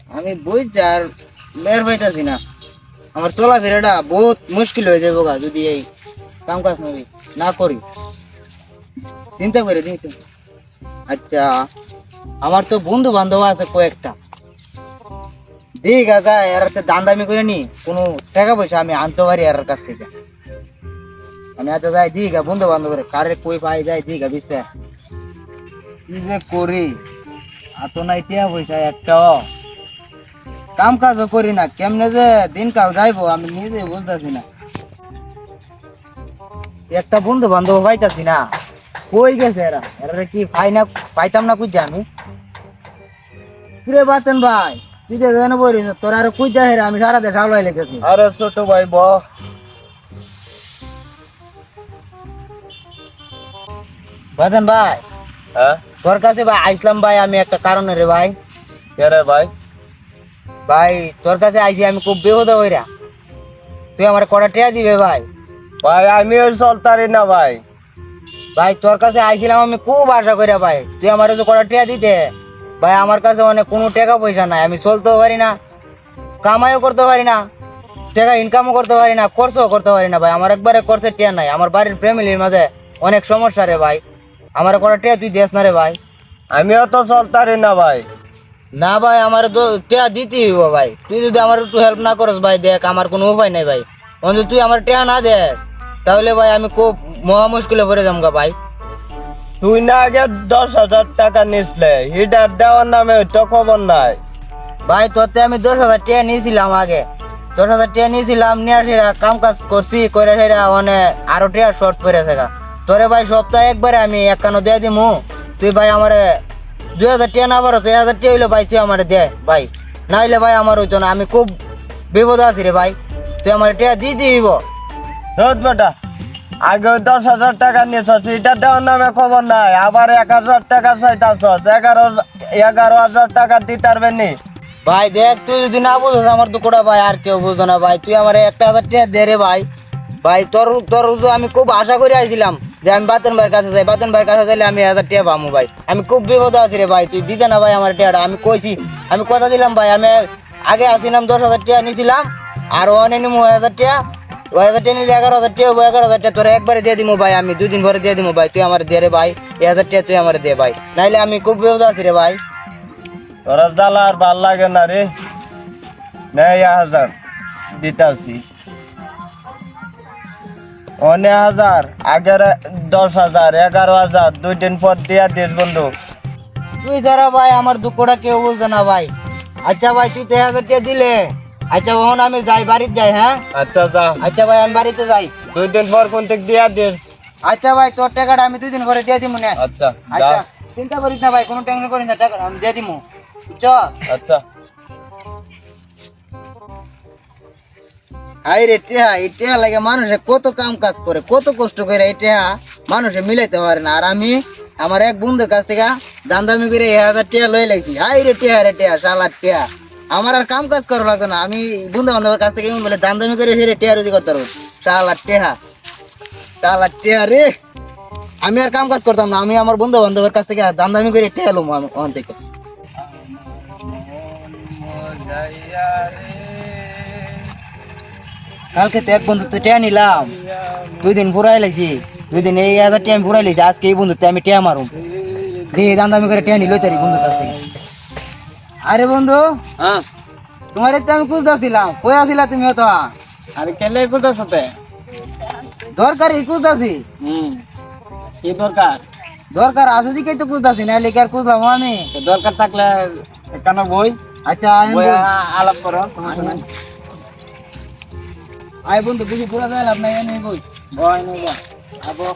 আমি বুঝছি আর মেয়ের পাইতাছি না। আমার চলাফেরাটা বহুত মুশকিল হয়ে যাবে যদি এই কাম কাজ না করি। চিন্তা করে দিই তো। আচ্ছা, আমার তো বন্ধু বান্ধব আছে কয়েকটা, দিঘা যায় এর দামদামি করে নি কোনো টাকা পয়সা আমি আনতে পারি এর কাছ থেকে। আমি এত যাই দিঘা বন্ধু বান্ধবের কারে কই পাই যায় দিঘা দিচ্ছে কি যে করি। এত নাই টাকা পয়সা একটা কাম কাজও করি না, কেমনে যে দিনকাল যাইবো আমি নিজে বুঝতেছি না। একটা বন্ধু বান্ধব পাইতাছি না, কই গেছে এরা? এরা কি পাই না, পাইতাম না খুঁজছে আমি। কিরে বাতেন ভাই, তুই যে জানো বলিস তোর আর খুঁজছে হেরা, আমি সারা দেশ হাওলাই লেগেছি। আরে ছোট ভাই বাতেন ভাই, হ্যাঁ তোর কাছে ভাই আইসলাম ভাই আমি একটা কারণে রে ভাই। কে রে ভাই? ভাই তোর কাছে আইসি আমি খুব বেহুদা হইরা, তুই আমার কটা টিয়া দিবে ভাই? ভাই আমিও চলতারি না ভাই। ভাই তোর কাছে আইছিলাম আমি খুব আশা কইরা ভাই, তুই আমার যে কটা টিয়া দিতে। ভাই আমার কাছে মানে কোনো টাকা পয়সা নাই, আমি চলতেও পারি না, কামাইও করতে পারি না, টাকা ইনকামও করতে পারি না, খরচও করতে পারি না ভাই। আমার একবারে খরচের টিয়া নাই, আমার বাড়ির ফ্যামিলির মাঝে অনেক সমস্যা রে ভাই। আমার কটা টিয়া তুই দেস না রে ভাই? আমিও তো চলতারি না ভাই। না ভাই আমার তো টিয়া দিতেই হইব ভাই, তুই যদি আমার একটু হেল্প না করস ভাই, দেখ আমার কোনো উপায় নাই ভাই। অন্তত তুই আমার টিয়া না দেখ তাহলে ভাই আমি খুব মহা মুশকিলে পড়ে যাবো ভাই। তুই না আগে 10,000 টাকা নিসলে, হিটার দেওয়ার নামে তো খবর নাই। ভাই তোতে আমি 10,000 টাকা নিয়েছিলাম আগে, 10,000 টাকা নিয়েছিলাম, নিয়ে সেরা কাম কাজ করছি করে সেরা মানে আরো টাকা শর্ট পড়েছে গা। তোরে ভাই সপ্তাহে একবারে আমি 51 দিয়ে দিমু, তুই ভাই আমারে 2,000 টাকা না পারো 1,000 টাকা হইলে ভাই তুই আমারে দে ভাই, না হইলে ভাই আমার হইতো না, আমি খুব বিপদ আছি রে ভাই, তুই আমার টাকা দিয়ে দিব। রোজ বেটা, আগে 10,000 টাকা নিয়েছ, এটা দেওয়ার নামে খবর নাই, আবার 1,000 টাকা চাইতাছ, 11,000 টাকা দিতে পারবেন নি? ভাই দেখ তুই যদি না বুঝোস আমার তো কোটা ভাই আর কেউ বুঝো না ভাই, তুই আমার 1,000 টাকা দে রে ভাই। ভাই তোর তোর তো আমি খুব আশা করে আইছিলাম যে আমি বাতন ভাইয়ের কাছে যাই, বাতন ভাইয়ের কাছে যাইলে আমি 1,000 টাকা পাবো ভাই, আমি খুব বিপদ আছি রে ভাই, তুই দিতে না ভাই আমার টাকাটা। আমি কইছি, আমি কথা দিলাম ভাই, আমি আগে আসিলাম 10,000 টাকা নিয়েছিলাম, আর অনে নিমু 1,000 টাকা, 1,000 টাকা নিলে 11,000 টাকা, 11,000 টাকা তোর একবারে দিয়ে দিমু ভাই, আমি 2 দিন পরে দিয়ে দিমু ভাই, তুই আমার দে রে ভাই 1,000 টাকা, তুই আমার দে ভাই, নাইলে আমি খুব বিপদ আছি রে ভাই। তোরা জ্বালা আর ভাল লাগে না রে, নেই 1,000 দিতাছি। অনে 1,000, আগের 10,000, 11,000, 2 দিন পর দিয়া দিস বন্ধু। তুই যারা ভাই আমার দুঃখটা কেউ বুঝছে না ভাই। আচ্ছা ভাই তুই 1,000 টাকা দিলে, আচ্ছা ওখানে আমি যাই বাড়িতে যাই, হ্যাঁ আচ্ছা যা, আচ্ছা ভাই আমি বাড়িতে যাই। 2 দিন পর কোন থেকে দিয়া দিস। আচ্ছা ভাই তোর টাকাটা আমি 2 দিন পরে দিয়ে দিব না। আচ্ছা যা। আচ্ছা চিন্তা করিস না ভাই, কোনো টেনশন করিস না, টাকাটা আমি দিয়ে দিব, বুঝছ? আচ্ছা হাই রে টেহা, এই টেহা লাগে মানুষে কত কাম কাজ করে, কত কষ্ট করে এই টেহা মানুষে মিলাইতে পারে না, আর আমি আমার এক বন্ধুর কাছ থেকে দামদামি করে 1,000 টাকা লই লাগছি। হাই রে টেহা, রে টেহা, শালার টেহা, আমার আর কাম কাজ করা লাগতো না, আমি বন্ধু বান্ধবের কাছ থেকে বলে দামদামি করে হেরে টেহা রুজি করতে পারবো। শালার টেহা, শালার টেহা রে, আমি আর কাম কাজ করতাম না, আমি আমার বন্ধু বান্ধবের কাছ থেকে দামদামি করে টেহা লম আমি ওখান থেকে। কালকে তো এক বন্ধুত্ব টেয়া নিলাম, 2 দিন ফুরাই লাগছি, 2 দিন এই 1,000 টাকা আমি ফুরাই লাগছি, আজকে এই বন্ধুত্ব আমি টেয়া মারুম, দিয়ে দাম দামি করে টেয়া নিল তারি বন্ধুর কাছ থেকে। আরে বন্ধু, হ্যাঁ, তোমার তো আমি খুঁজতেছিলাম, কই আসিলা তুমি? তো আরে কেলে কোথার সাথে? দরকারি খুঁজতেছি। কি দরকার? দরকার আছে দিকেই তো খুঁজতেছি, না লিখে আর খুঁজলাম আমি। দরকার থাকলে কেন বই আচ্ছা আলাপ করো তোমার সঙ্গে। আয় বন্ধু, বেশি পুরা যায় লাভ নাই, নেই বই বই নেবা আবো।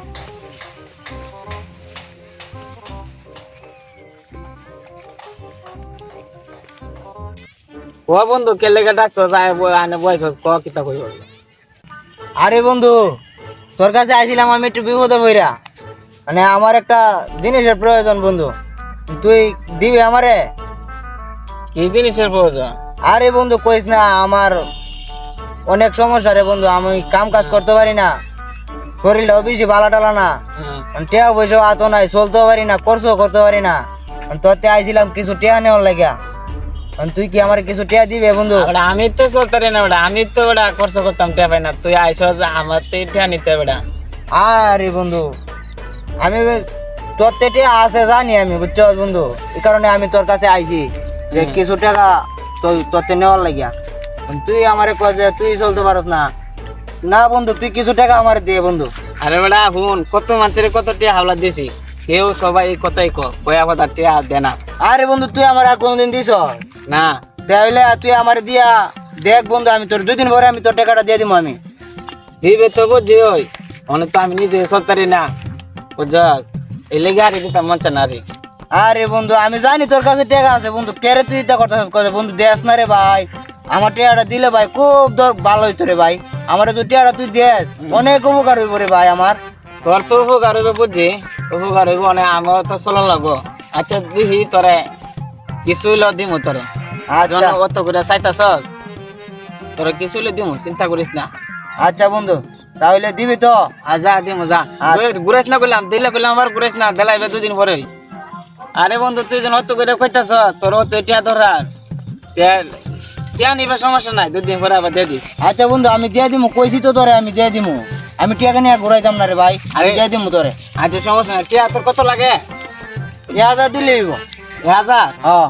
ও বন্ধু কেলে ডাকছো, যায় বই আনে বয়স ক কিতা কইব। আরে বন্ধু, তোর কাছে আইছিলাম আমি একটু বিপদে বইরা, মানে আমার একটা জিনিসের প্রয়োজন বন্ধু, তুই দিবি আমারে? কি জিনিসের প্রয়োজন? আরে বন্ধু কইস না, আমার অনেক সমস্যা রে বন্ধু, আমি কাম কাজ করতে পারি না, শরীরটাও বেশি ভালো টালা না, টেয়া পয়সাও আতো নাই, চলতেও পারি না, খরচও করতে পারি না, তোরতে আইছিলাম কিছু টেয়া নেওয়ার লাগিয়া। তুই কি আমার কিছু টিয়া দিবে বন্ধু? বেটা আমি তো চলতারি না বেটা, আমি তো বেটা খরচ করতাম টিয়া পাই না, তুই আইস আমার তো টিয়া নিতে বেটা। আরে বন্ধু আমি তোর তো টিয়া আছে জানি আমি, বুঝছো বন্ধু, এই কারণে আমি তোর কাছে আইছি যে কিছু টাকা তোর তে নেওয়ার লাগিয়া। তুই আমারে কয় যে তুই চলতে পারস না। না বন্ধু, তুই কিছু টাকা আমারে দিয়ে বন্ধু। আরে বেটা শুন, কত মানুষের কত টিয়া হাওলা দিছি, কেউ সবাই এই কথাই কয়া কথা টিয়া দে না। আরে বন্ধু তুই আমার আর কোনদিন দিছ না তাহলে তুই আমারে দিয়া দেখ বন্ধু, আমি তোর 2 দিন পরে আমি তোর টাকাটা দিয়ে দিব আমি। দিবে তো বুঝি ওই অনেক তো আমি নিজে চলতারি না, বুঝছ, এই লেগে আর দিতাম মন চায় না রে। আরে বন্ধু আমি জানি তোর কাছে টাকা আছে বন্ধু, কেরে তুই তা করতেছিস কয় বন্ধু দেস না রে ভাই, আমার টাকাটা দিলে ভাই খুব ভালো হইতো রে ভাই, আমার তুই টাকাটা তুই দেস অনেক উপকার হইব রে ভাই আমার। তোর তো উপকার হইবে বুঝছি, উপকার হইব অনেক, আমার তো চলা লাগবো। আচ্ছা দিহি তোরে কিছু হইলেও দিমু তোরে, আচ্ছা অত করে চাইতাছ তোরে কিছু হইলে দিমু, চিন্তা করিস না। আচ্ছা বন্ধু তাহলে দিবি তো? যা দিমু যা, ঘুরাইস না করলাম, দিলে করলাম আবার ঘুরাইস না, দিলাইবে 2 দিন পরে। আরে বন্ধু তুই যেন অত করে কইতাছ, তোর অত টিয়া ধরার টিয়া নিবে সমস্যা নাই, 2 দিন পরে আবার দিয়ে দিস। আচ্ছা বন্ধু আমি দিয়ে দিমু, কইছি তো তোরে আমি দিয়ে দিমু, আমি টাকা নিয়ে ঘুরাইতাম না রে ভাই, আমি দিয়ে দিমু তোরে। আচ্ছা সমস্যা নাই, টিয়া তোর কত লাগে? 1000 দিলে হইব। 1000? হ্যাঁ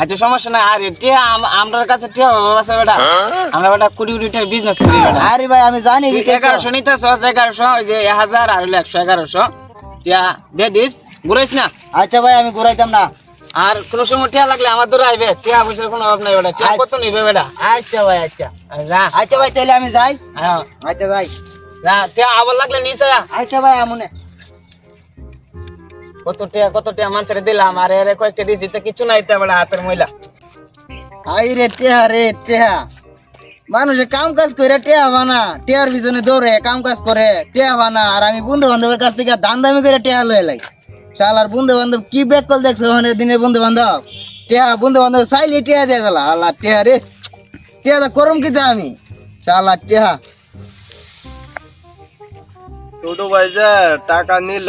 আচ্ছা সমস্যা নাই। আরে টিয়া আমার কাছে টিয়া আছে বেটা, আমরা বেটা কোটি কোটি টাকা বিজনেস করি বেটা। আরে ভাই আমি জানি 1100 নিতেছ, 1100 ওই যে 1000 আর হলো 100, 1100 টিয়া দিয়ে দিস, ঘুরাইস না। আচ্ছা ভাই আমি ঘুরাইতাম না। আর কোনো সময় টিয়া লাগলে আমার দূরে আইবে, টিয়া পয়সার কোনো অভাব নাই বেটা। টিয়া কত নিবে বেটা? আচ্ছা ভাই আচ্ছা। যা আচ্ছা ভাই তাহলে আমি যাই। হ্যাঁ আচ্ছা ভাই। যা, টিয়া আবার লাগলে নিস আয়া। আচ্ছা ভাই আমনে। কত টিয়া মানুষের দিলাম, আর এর কয়েকটা দিছি তো কিছু নাই তে বেটা, হাতের ময়লা। আই রে টেহা রে টেহা, মানুষে কাম কাজ করে টেহা বানা, টেহার পিছনে দৌড়ে কাম কাজ করে টেহা বানা, আর আমি বন্ধু বান্ধবের কাছ থেকে দান দামি করে টেহা লয়ে লাই। শালার বন্ধু বান্ধব কি বেক কল দেখছো ওখানে দিনের বন্ধু বান্ধব, টেহা বন্ধু বান্ধব চাইলে টেহা দিয়ে দিলা। আল্লাহ টেহা রে টেহা দা করম কি আমি শালার টেহা। ছোট ভাই যে টাকা নিল,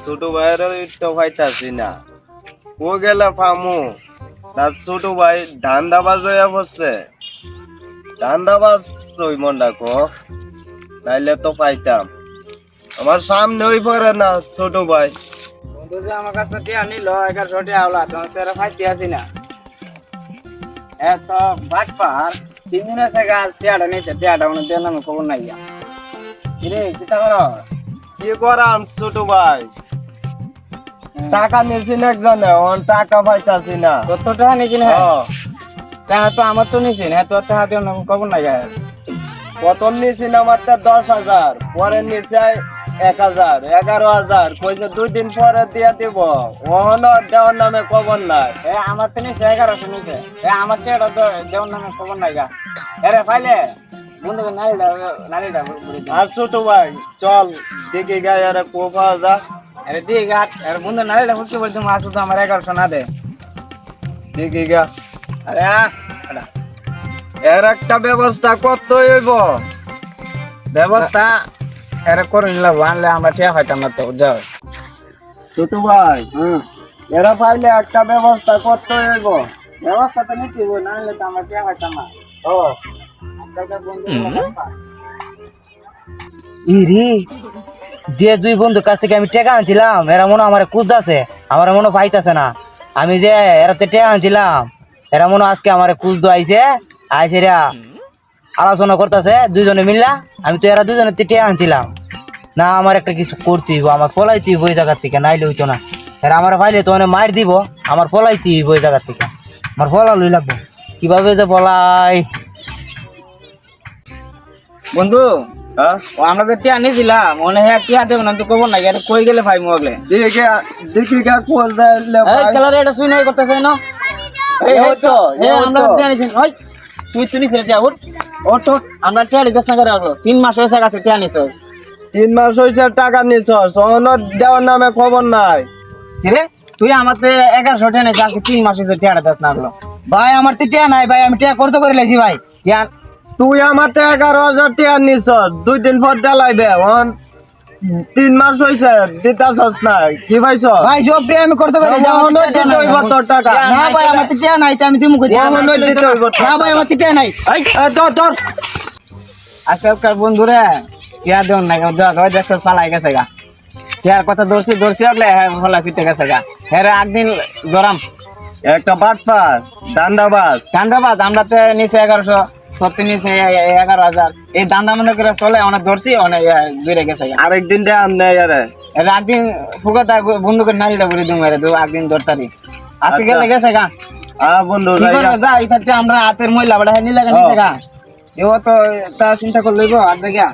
ছোট ভাইয়ের তো পাইতাছি না, ও গেলে ফামু, তার ছোট ভাই ধান্দাবাজ হয়ে বসছে, ধান্দাবাজ ওই মন ডাকো, নাইলে তো পাইতাম, আমার সামনে ওই পড়ে না ছোট ভাই। বন্ধু যে আমার কাছে টিয়া নিল 1100 টিয়া হলা, তোমার তেরা ফাইতে আসি না এত বাটপার। 3 দিনের থেকে আজ টিয়াটা নিয়েছে, টিয়াটা মনে দেন আমি খবর নাই গিয়া। কিরে কিতা করো? কি করাম ছোট ভাই, টাকা নিয়েছি না একজনে, ওর টাকা পাইতাছি না। কত টাকা নিয়েছি না? হ্যাঁ। টাকা তো আমার তো নিয়েছি না, তোর টাকা দিয়ে খবর নাই গিয়া। প্রথম নিয়েছি না আমার 10,000, পরে নিয়েছে 1,000, 11,000, কইছে 2 দিন পরে দিয়ে দিব, ওহনো দেওয়ার নামে খবর নাই। আমার তো নিয়েছে 1100 নিয়েছে, আমার টিয়াটা দেওয়ার নামে খবর নাই গা। এরে ফাইলে বন্ধু নারীটা আর ছোট ভাই চল দেখি গায়ে আরে কো পাওয়া যা, আরে দিয়ে গাট, আর বন্ধু নারীটা বুঝতে পারছি মাছ তো আমার 1100 না দে। দেখি গা, আরে এর একটা ব্যবস্থা করতে হইব। ব্যবস্থা এরে করে নিলাম, আনলে আমরা টিয়া পাইতাম না তো, যাও। ছোট ভাই এরা পাইলে একটা ব্যবস্থা করতে হইব। ব্যবস্থা তো নিতে হবে, না হলে তো আমরা টিয়া পাইতাম না। ও ইরি যে 2 বন্ধুর কাছ থেকে আমি টাকা আনছিলাম, এরা মনে আমার কুদতেছে, আমার মনে পাইতাছে না। আমি যে এরাতে টাকা আনছিলাম, এরা মনে আজকে আমার কুদ আইছে, আইসে রা আলোচনা করতেছে 2 জনে মিললা। আমি তো এরা 2 জনের টাকা আনছিলাম না, আমার একটা কিছু করতে হইব, আমার ফলাইতে হইব ওই জায়গার থেকে, নাইলে হইতো না। এরা আমার ফাইলে তো অনেক মার দিব, আমার ফলাইতে হইব ওই জায়গার থেকে, আমার ফলা লই লাগবো। কিভাবে যে ফলাই বন্ধু হ্যাঁ ও আমরা তো টিয়া নিয়েছিলাম, মনে হয় টিয়া দেব না তো খবর নাই, আর কই গেলে ভাই মগলে দেখি গা কোল যাইলে এই খেলার এটা শুই নাই করতেছে না। এই এই তো, এই এই আমরা তো। টিয়া নিয়েছি, ওই তুই নিছিস টিয়া, উঠ ওঠ ওঠ, আমরা টিয়া দিতেছ না করে রাখলো, 3 মাস হয়েছে কাছে টিয়া নিছ। 3 মাস হইছে টাকা নিছ, সহন দেওয়ার নামে খবর নাই। কিরে তুই আমাতে 1100 টিয়া নিছ, আজকে 3 মাস হয়েছে টিয়াটা দিস না হলো। ভাই আমার তো টাকা নাই ভাই, আমি টাকা করতে করে লাইছি ভাই। টিয়া তুই আমার 11,000 টাকা নিছ, 2 দিন পর দেলাইবে, 3 মাস হইছে দিতাছস না কি পাইছ ভাই সব প্রিয় আমি করতে পারি যে আমার ওহনো তো টিয়া দিতে নাই। হইব তোর টাকা না ভাই আমার তো টিয়া নাই তো আমি দিমু কই ওহনো দিতে হইব না ভাই আমার তো টিয়া নাই তোর আজকালকার বন্ধুরা টিয়া দেন না ওই দেখছো পালাই গেছে গা টিয়ার কথা দর্শি হলে হ্যাঁ ফলা ছুটে গেছে গা হ্যাঁ একদিন দরাম একটা বাটপার দান্দাবাজ ধান্দাবাদ আমরা তো নিচে 1100 সত্যি নিচে 11,000 এই দান্দা মনে করে চলে অনেক ধরছি অনেক দূরে গেছে গা আরেকদিন দে আমনে আরে একদিন ফুকাতা বন্ধু করে নালিটা করে দিম রে একদিন ধরতারি আসি আচ্ছা। গেলে গেছে গা বন্ধু কি যাই করবে যা এখানে আমরা হাতের ময়লা বড় নিয়ে লাগা নিচে গা এও তো তা চিন্তা করে লইব আর দেখা